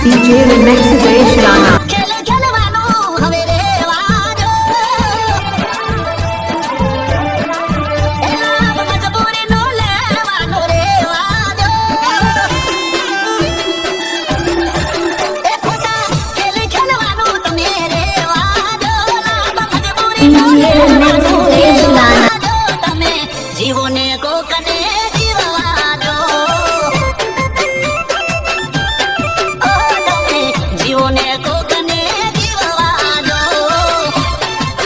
DJ Remix Jayesh Rana.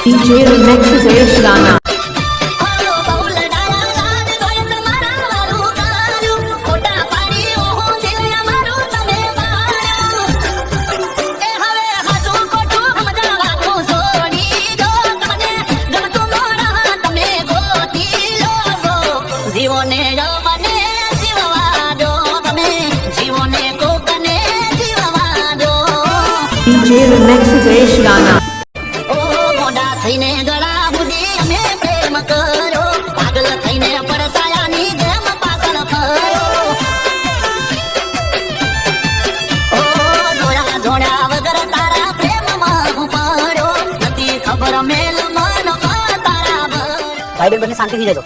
DJ Remix Jayesh Rana. DJ Remix Jayesh Rana. भाई बहन शांति थी जाओ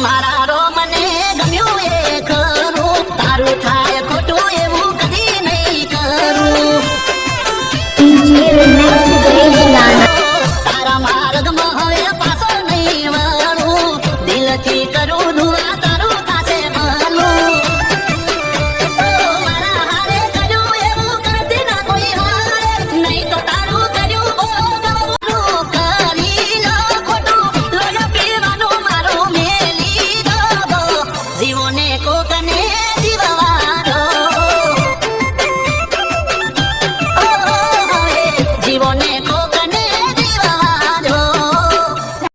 મારા રો મને ગમ્યું એ ખરું તારું થાય ખોટું એવું કદી નહીં કરું તારા માર્ગમાં હવે પાછો નહીં વળું દિલથી